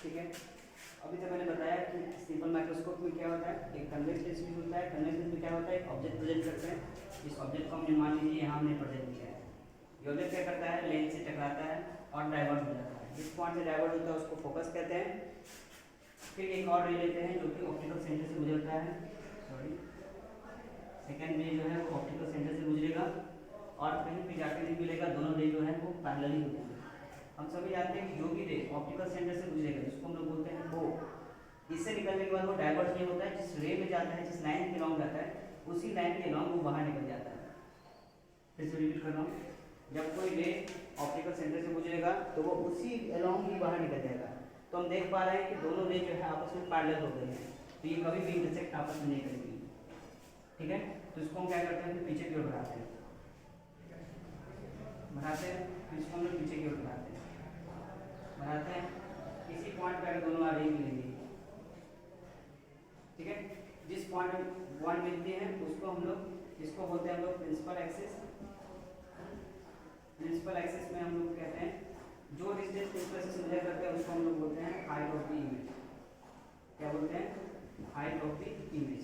ठीक है। अभी तक मैंने बताया कि सिंपल माइक्रोस्कोप में क्या होता है, एक कन्वेक्स लेंस यूज होता है। कन्वेक्स लेंस में क्या होता है, एक ऑब्जेक्ट प्रेजेंट करते हैं। इस ऑब्जेक्ट को हमने मान लीजिए यहाँ हमने प्रेजेंट किया है। ये ऑब्जेक्ट क्या करता है, लेंस से टकराता है और डाइवर्ट हो जाता है। जिस पॉइंट से डाइवर्ट होता है उसको फोकस कहते हैं। फिर एक और रे लेते हैं जो कि ऑप्टिकल सेंटर से गुजरता है, सॉरी सेकेंड रे जो है वो ऑप्टिकल सेंटर से गुजरेगा और कहीं भी जाकर नहीं मिलेगा, दोनों रे जो है वो पैरेलली होते हैं। हम सभी जानते हैं कि जो भी रे ऑप्टिकल सेंटर से गुजरेगा जिसको हम लोग बोलते हैं वो, इससे निकलने के बाद वो डाइवर्ट नहीं होता है। जिस रे में जाता है, जिस लाइन के लॉन्ग जाता है, उसी लाइन के लॉन्ग वो बाहर निकल जाता है। फिर से रिपीट कर रहा हूँ, जब कोई रे ऑप्टिकल सेंटर से गुजरेगा तो वो उसी लॉन्ग ही बाहर निकल जाएगा। तो हम देख पा रहे हैं कि दोनों रे जो है आपस में पैरेलल हो गए हैं, तो ये कभी भी इंटरसेक्ट आपस में नहीं करेंगे। ठीक है, तो इसको हम क्या करते हैं, फिर पीछे की ओर बढ़ाते हैं, फिर इसको हम लोग पीछे की ओर बढ़ाते हैं। इसी पॉइंट पर दोनों रे मिलेंगे। ठीक है, जिस पॉइंट मिलती है उसको हम लोग, इसको बोलते हैं हम लोग प्रिंसिपल एक्सिस। प्रिंसिपल एक्सिस में हम लोग कहते हैं जो डिस्टेंस प्रिंसिपल एक्सिस से मेजर करते हैं उसको हम लोग बोलते हैं हाइट ऑफ द इमेज। क्या बोलते हैं, हाइट ऑफ द इमेज।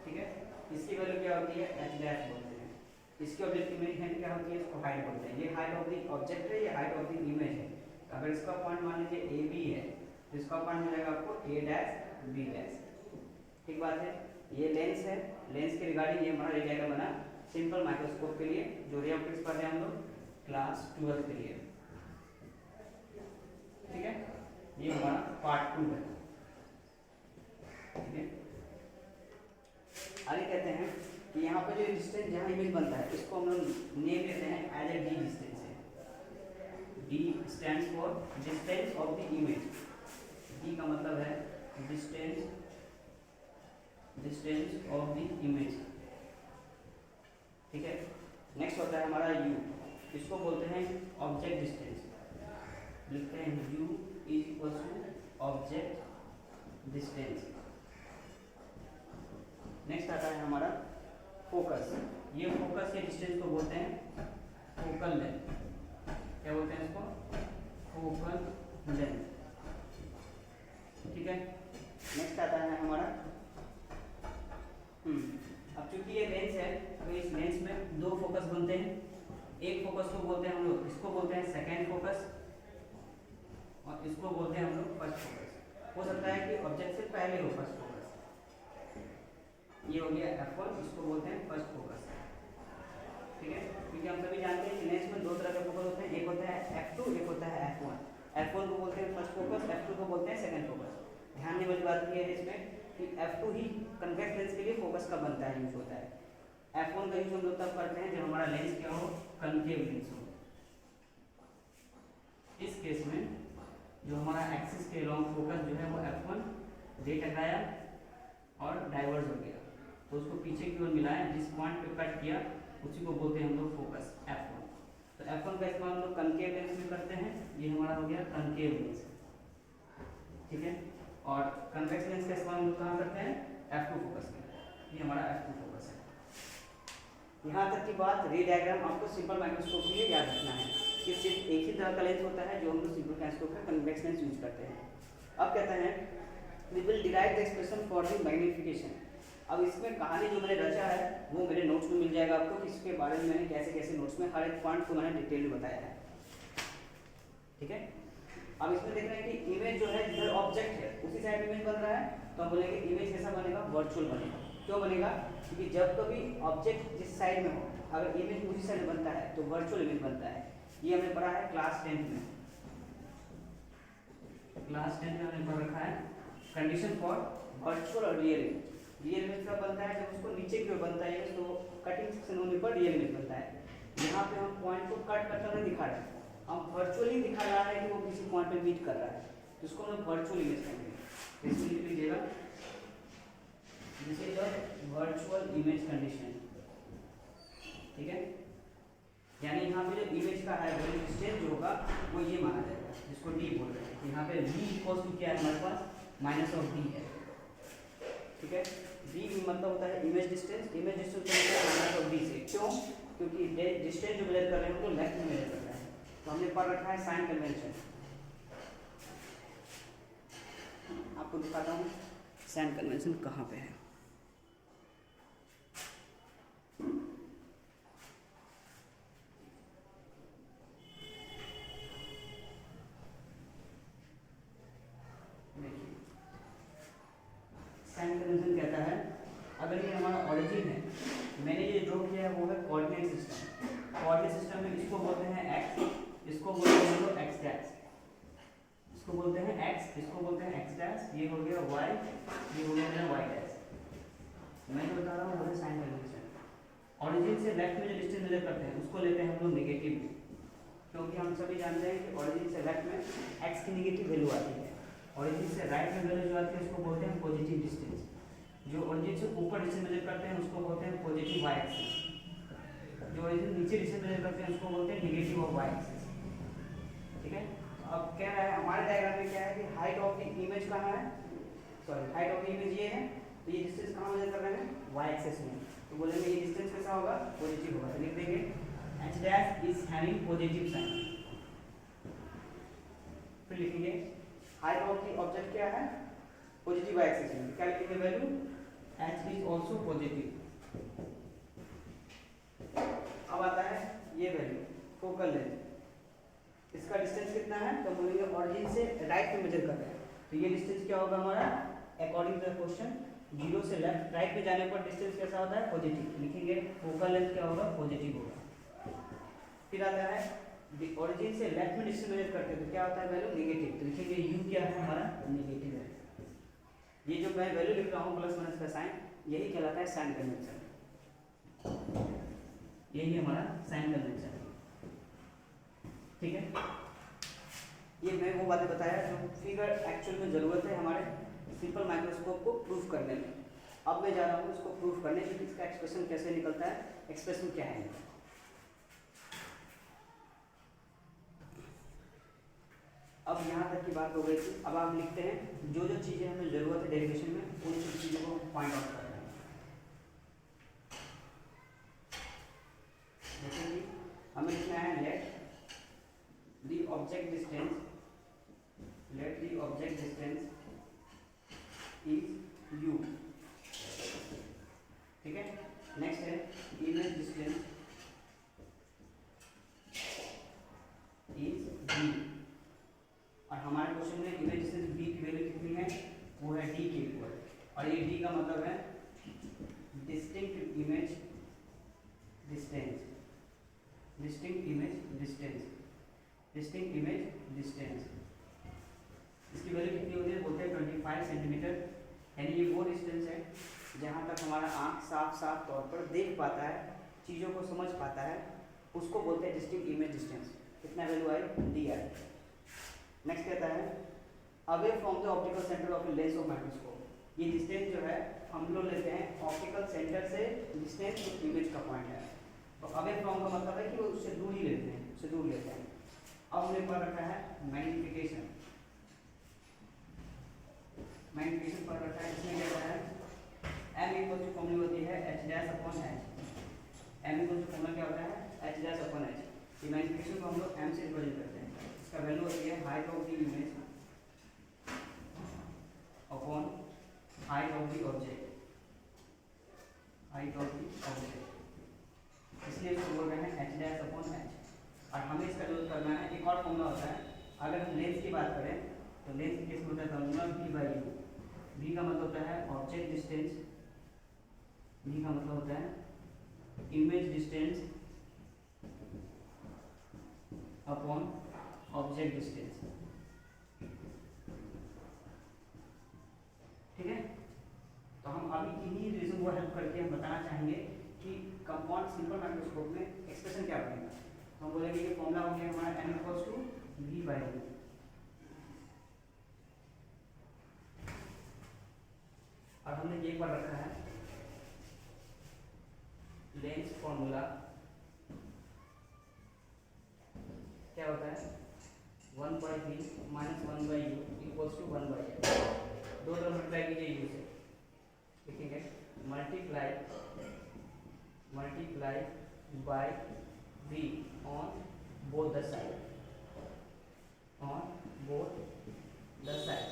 ठीक है, इसकी वैल्यू क्या होती है, h डैश बोलते हैं। इसकी ऑब्जेक्टिव इमेज क्या होती है, इसको हाइट बोलते हैं। ये हाइट ऑफ द ऑब्जेक्ट है, ये हाइट ऑफ द इमेज है। अगर इसका पॉइंट मान लीजिए ए बी है तो इसका पॉइंट मिलेगा आपको ए डैश बी डैश। ठीक बात है, ये लेंस है। लेंस के रिगार्डिंग ये हमारा डायग्राम बना सिंपल माइक्रोस्कोप के लिए, जो रे ऑप्टिक्स पढ़ रहे हैं हम लोग क्लास 12 के लिए। ठीक है, ये हमारा पार्ट 2 है। ठीक है, आगे कहते हैं कि यहाँ पे जो डिस्टेंस जहाँ इमेज बनता है इसको हम लोग नेम देते हैं एज ए डी डिस्टेंस है। D stands for distance of the image. D का मतलब है डिस्टेंस ऑफ द इमेज। ठीक है, नेक्स्ट होता है हमारा यू, इसको बोलते हैं ऑब्जेक्ट डिस्टेंस। लिखते हैं U is equal to object distance. Next आता है हमारा फोकस। ये फोकस के डिस्टेंस को बोलते हैं फोकल लेंथ। क्या बोलते हैं इसको, फोकल लेंथ। ठीक है, नेक्स्ट आता है हमारा अब चूंकि ये लेंस है तो इस लेंस में दो फोकस बनते हैं। एक फोकस को बोलते हैं हम लोग, इसको बोलते हैं सेकेंड फोकस और इसको बोलते हैं हम लोग फर्स्ट फोकस। हो सकता है कि ऑब्जेक्ट से पहले हो फर्स्ट फोकस। ये हो गया F1, इसको बोलते हैं फर्स्ट फोकस। ठीक है, क्योंकि हम सभी जानते हैं कि लेंस में दो तरह के फोकस होते हैं, एक होता है F2, एक होता है F1। F1 को बोलते हैं फर्स्ट फोकस, F2 को बोलते हैं सेकंड फोकस। ध्यान देने वाली बात यह है इसमें कि F2 ही कन्वेक्स लेंस के लिए फोकस का बनता है, यूज होता है। F1 का यूज हम लोग तब करते हैं जब हमारा लेंस क्या हो, कनकेव लेंस हो। इस केस में जो हमारा एक्सिस के लॉन्ग फोकस जो है वो F1 रे टकराया और डाइवर्ज हो गया, तो उसको पीछे की ओर मिलाया, जिस पॉइंट पे कट किया उसी को बोलते हैं हम लोग फोकस F1। तो F1 का इस्तेमाल हम लोग कनकेव लेंस में करते हैं। ये हमारा हो गया कनकेव लेंस। ठीक है, और कन्वेक्स लेंस का इस्तेमाल हम लोग कहाँ करते हैं, F2 फोकस में। ये हमारा F2 फोकस है। यहाँ तक की बात रे डायग्राम आपको सिंपल माइक्रोस्कोप के लिए याद रखना है कि सिर्फ एक ही तरह का लेंस होता है जो हम लोग सिंपल माइक्रोस्कोप का कन्वेक्स लेंस यूज करते हैं। अब कहते हैं we will derive the expression for the magnification. अब इसमें कहानी जो मैंने रचा है वो मेरे नोट्स में मिल जाएगा आपको, कि इसके बारे में मैंने कैसे कैसे नोट्स में हर एक पॉइंट को मैंने डिटेल में बताया है। ठीक है, अब इसमें देख रहे हैं कि इमेज जो है जिधर ऑब्जेक्ट है उसी साइड इमेज बन रहा है, तो हम बोलेंगे इमेज कैसा बनेगा, वर्चुअल बनेगा। क्यों बनेगा, क्योंकि जब कभी ऑब्जेक्ट जिस साइड में हो, अगर इमेज उसी साइड बनता है तो वर्चुअल इमेज बनता है। ये हमने पढ़ा है क्लास 10 में। क्लास 10 में हमने पढ़ रखा है कंडीशन फॉर वर्चुअल और रियल इमेज। रियल इमेज कब बनता है, जब उसको नीचे की ओर बनता है तो कटिंग सेक्शन होने पर रियल इमेज बनता है। यहाँ पे हम पॉइंट को कट करके नहीं दिखा रहे हैं, हम वर्चुअली दिखा रहा है कि वो किसी पॉइंट पे मीट कर रहा है, तो इसको हम वर्चुअल इमेज कहेंगे। इसमें लिख लीजिएगा this is a virtual image condition. ठीक है, यानी यहाँ पे जो इमेज का है वो डिस्टेंस जो होगा वो ये माना जाएगा, जिसको डी बोल रहे हैं। यहाँ पे v इक्वल्स टू क्या है हमारे पास, माइनस ऑफ डी है। ठीक है, डी मतलब होता है image distance. Image distance minus of D से, क्यों, क्योंकि डिस्टेंस जो मेजर कर रहे हैं वो लेफ्ट में मेजर कर रहे हैं। तो हमने पढ़ रखा है साइन कन्वेंशन। दिखाता हूँ साइन कन्वेंशन कहाँ पे है। देखिए साइन कन्वेंशन कहता है अगर ये हमारा ऑरिजिन है, मैंने ये ड्रॉ किया है वो है कोऑर्डिनेट सिस्टम। कोऑर्डिनेट सिस्टम में इसको बोलते हैं एक्स, इसको बोलते हैं तो एक्स डैश, इसको बोलते हैं एक्स, इसको बोलते हैं एक्स डैश, ये हो गया वाई, ये हो गया मेरा वाई डैश। मैं जो बता रहा हूँ वो है साइन कन्वेंशन। ऑरिजिन से लेफ्ट में जो डिस्टेंस मेजर करते हैं उसको लेते हैं हम लोग नेगेटिव, क्योंकि हम सभी जानते हैं कि ऑरिजिन से लेफ्ट में एक्स की नेगेटिव वैल्यू आती है, ऑरिजिन से राइट में वैल्यू जो आती है उसको बोलते हैं पॉजिटिव डिस्टेंस। जो ओरिजिन से ऊपर डिस्टेंस मेजर करते हैं उसको बोलते हैं पॉजिटिव वाई एक्सिस, जो ओरिजिन नीचे डिस्टेंस मेजर करते हैं उसको बोलते हैं नेगेटिव ऑफ वाई एक्सिस। ठीक है, अब क्या है हमारे डायग्राम में क्या है कि हाइट ऑफ द इमेज कहाँ है, sorry height of the image ये है, तो ये डिस्टेंस कहाँ मेजर कर रहे हैं वाई एक्सिस में, तो बोलेंगे ये डिस्टेंस कैसा होगा पॉजिटिव होगा, तो लिख देंगे h dash is having positive sign. फिर लिखेंगे हाइट ऑफ द ऑब्जेक्ट क्या है पॉजिटिव वाई एक्सिस में, क्या लिखेंगे value h is also positive. अब आता है ये वैल्यू फोकल लेंथ, इसका डिस्टेंस कितना है तो बोलेंगे ऑरिजिन से राइट में मेजर कर रहे हैं, तो ये डिस्टेंस क्या होगा हमारा according to the question, zero से लेफ्ट राइट में जाने पर डिस्टेंस कैसा होता है पॉजिटिव, लिखेंगे फोकल लेंथ क्या होगा पॉजिटिव होगा। फिर आता है ऑरिजिन से लेफ्ट में डिस्टेंस मेजर करते हैं तो क्या होता है वैल्यू नेगेटिव, तो लिखेंगे u क्या है हमारा नेगेटिव है। ये जो मैं वैल्यू लिख रहा हूँ प्लस माइनस का साइन, यही कहलाता है साइन कन्वेंशन, यही हमारा साइन कन्वेंशन। ठीक है, ये मैं वो बातें बताया जो फिगर एक्चुअल में ज़रूरत है हमारे सिंपल माइक्रोस्कोप को प्रूफ करने में। अब मैं जा रहा हूँ इसको प्रूफ करने की, इसका एक्सप्रेशन कैसे निकलता है, एक्सप्रेशन क्या है। अब यहाँ तक की बात हो गई थी, अब आप लिखते हैं जो जो चीज़ें हमें ज़रूरत है डेरिवेशन में उन सब चीज़ों को हम फाइंड आउट कर रहे हैं। जैसे कि हमें लिखना है let the object distance, let the object distance is u। ठीक है, नेक्स्ट है इमेज डिस्टेंस इज v, और हमारे क्वेश्चन में इमेज डिस्टेंस v की वैल्यू कितनी है वो है d के इक्वल, और ये d का मतलब है distinct image distance, distinct image distance, distinct image distance. इसकी वैल्यू कितनी होती है बोलते हैं 25 सेंटीमीटर, यानी ये वो डिस्टेंस है जहाँ तक हमारा आँख साफ तौर पर देख पाता है, चीज़ों को समझ पाता है, उसको बोलते हैं डिस्टिंक्ट इमेज डिस्टेंस। कितना value I D I. Next कहता है away from the optical centre of lens of microscope, ये डिस्टेंस जो है हम लोग लेते हैं ऑप्टिकल सेंटर से डिस्टेंस जो इमेज का पॉइंट है, तो अवे फ्रॉम का मतलब है कि वो उससे दूर ही लेते हैं, उससे दूर लेते हैं। अब हमने पढ़ रखा है मैग्नीफिकेशन, मैग्नीफिकेशन पढ़ रखा है, इसमें क्या है m इक्वल टू फॉर्मूला होती है h dash upon h, m equal to formula क्या होता है h डैश अपॉन h, ये मैग्नीफिकेशन को हम लोग m से रिप्रेजेंट करते हैं, इसका वैल्यू होती है height of the image upon height of the object, height of the object, इसलिए इसको बोल रहे हैं h डैश अपॉन h। और हमें इसका यूज करना है, एक और फॉर्मूला होता है अगर हम लेंस की बात करें तो लेंस के केस में होता है formula v by u, v का मतलब होता है ऑब्जेक्ट डिस्टेंस, v का मतलब होता है image distance upon object distance. ठीक है, तो हम अभी इन्हीं रीजन को हेल्प करके हम बताना चाहेंगे कि कंपाउंड सिंपल माइक्रोस्कोप में एक्सप्रेशन क्या बनेगा। तो हम बोलेंगे कि फॉर्मूला हो गया हमारा m equals to v by u। और हमने एक बार रखा है लेंस फॉर्मूला क्या होता है 1/v minus 1/u equals to 1/l, दो तरफ मल्टीप्लाई कीजिए u से, लिखेंगे multiply by v on both the side, on both the side.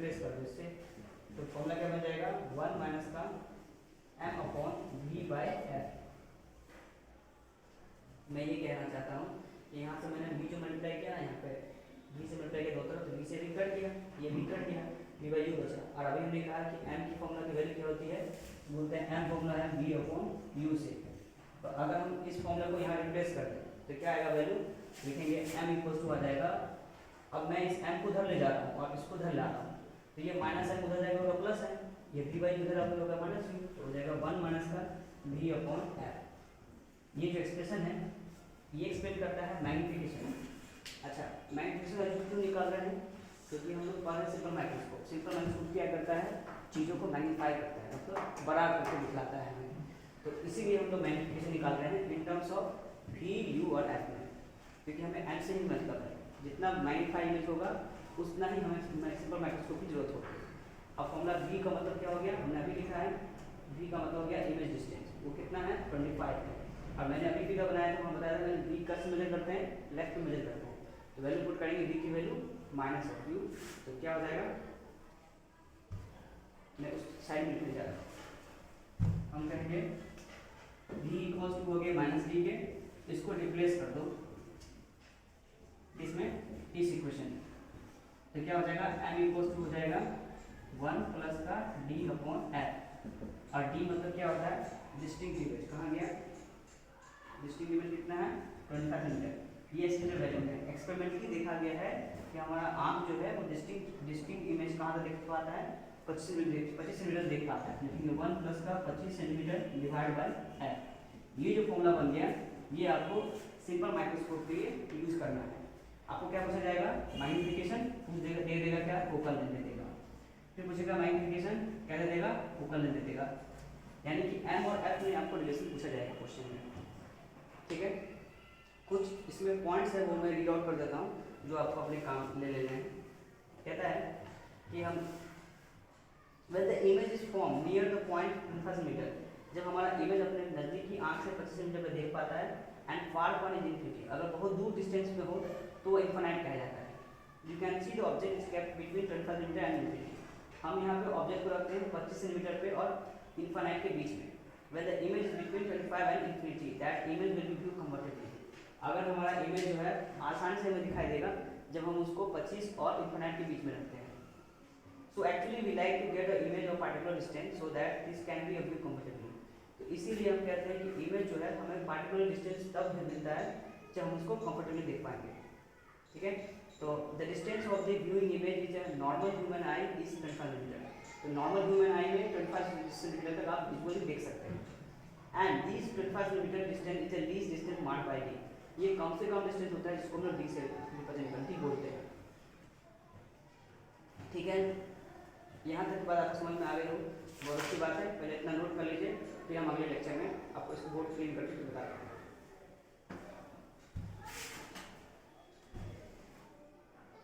Replace कर दो इससे, तो फॉर्मूला क्या बन जाएगा 1 माइनस का m upon v by F. मैं ये कहना चाहता हूँ कि यहाँ से मैंने v जो मल्टीप्लाई किया ना, यहाँ पे v से मल्टीप्लाई किया दो तरफ, तो v से भी कट गया, ये भी कट गया, v बाई u बचा। और अभी हमने कहा कि m की फॉर्मूला की वैल्यू क्या होती है, बोलते हैं m फॉर्मूला है v अपॉन u से। तो अगर हम इस फॉर्मूला को यहाँ रिप्लेस कर दें तो क्या आएगा वैल्यू, लिखेंगे m इक्वल टू आ जाएगा, अब मैं इस m को उधर ले जा रहा हूँ और इसको उधर ला रहा हूँ, तो ये माइनस m उधर जाएगा होगा प्लस है, ये v बाई उधर आपको होगा माइनस v, तो हो जाएगा 1 माइनस का v अपॉन f। ये जो एक्सप्रेशन है ये एक्सप्लेन करता है मैग्नीफिकेशन। अच्छा, मैग्नीफिकेशन वैल्यू क्यों निकाल रहे हैं, क्योंकि हम लोग पढ़ रहे हैं सिंपल माइक्रोस्कोप। सिंपल माइक्रोस्कोप क्या करता है, चीज़ों को मैग्नीफाई करता है, मतलब बड़ा करके दिखलाता है हमें, तो इसीलिए हम लोग मैग्नीफिकेशन निकाल रहे हैं in terms of v u और f में, क्योंकि हमें m से ही मतलब है, जितना मैग्नीफाई इमेज होगा उतना ही हमें सिंपल माइक्रोस्कोप की जरूरत होगी। अब फॉर्मूला v का मतलब क्या हो गया, हमने अभी लिखा है v का मतलब हो गया इमेज डिस्टेंस, वो कितना है 25 है। और मैंने अभी फिगर बनाया तो हम बताया था v का से मेजर करते हैं, लेफ्ट में मेजर करते हैं, तो वैल्यू पुट करेंगे v की वैल्यू माइनस ऑफ u, तो क्या हो जाएगा, मैं उस साइड में लिखने जा रहा हूँ, हम कहेंगे v इक्वल्स टू हो गया माइनस d के, इसको रिप्लेस कर दो इसमें इस इक्वेशन में, तो क्या हो जाएगा m इक्वल्स टू हो जाएगा 1 प्लस का d अपॉन f, और d मतलब क्या होता है डिस्टिंक्ट इमेज, कहाँ गया डिस्टिंक्ट इमेज कितना है 25 सेंटीमीटर, ये स्टैंडर्ड वैल्यू है। एक्सपेरिमेंटली देखा गया है कि हमारा आंख जो है वो डिस्टिंक्ट इमेज कहाँ से देख पाता है 25 सेंटीमीटर देख पाता है, लेकिन 1 प्लस का 25 सेंटीमीटर डिवाइड बाय f, ये जो फॉर्मूला बन गया ये आपको सिंपल माइक्रोस्कोप के लिए यूज करना है। आपको क्या पूछा जाएगा मैग्नीफिकेशन, दे देगा क्या फोकल लेंथ दे देगा, फिर पूछेगा मैग्नीफिकेशन क्या दे देगा फोकल लेंथ दे देगा, यानी कि m और f में आपको रिलेशन पूछा जाएगा क्वेश्चन में, ठीक है। कुछ इसमें पॉइंट्स है वो मैं रीड आउट कर देता हूँ जो आपको अपने काम ले लेने हैं। कहता है कि हम when the image is formed near the point 25 centimetre, जब हमारा इमेज अपने नज़दीकी आंख से 25 सेंटीमीटर पे देख पाता है, and far point is infinity, अगर बहुत दूर डिस्टेंस में हो तो वो इन्फिनाइट कहा जाता है। You can see the object is kept between 25 centimetre and infinity, हम यहाँ पे ऑब्जेक्ट को रखते हैं 25 सेंटीमीटर पे और इन्फिनाइट के बीच में। when the image is between 25 and infinity, that image will be viewed comfortably, अगर हमारा इमेज जो है आसानी से हमें दिखाई देगा जब हम उसको 25 और इन्फिनाइट के बीच में रखते हैं। So actually we like to get an image of particular distance so that this can be viewed comfortably, तो इसीलिए हम कहते हैं कि इमेज जो है हमें पार्टिकुलर डिस्टेंस तब मिलता है जब हम उसको कंफर्टेबली देख पाएंगे, ठीक है। तो the distance of the viewing image is a normal human I is 25 centimetre, तो नॉर्मल ह्यूमन आई में 25 सेंटीमीटर तक आप विजुअली देख सकते हैं। And this 25 centimetre distance is the least distance marked by D, ये कम से कम डिस्टेंस होता है जिसको हम लोग डी से रिप्रेजेंट करते हैं, बोलते हैं, ठीक है। यहाँ तक बात आपको समझ में आ गई हो, बहुत अच्छी बात है। पहले इतना नोट कर लीजिए, फिर हम अगले लेक्चर में आपको इसको बोर्ड क्लीन करके बता देंगे।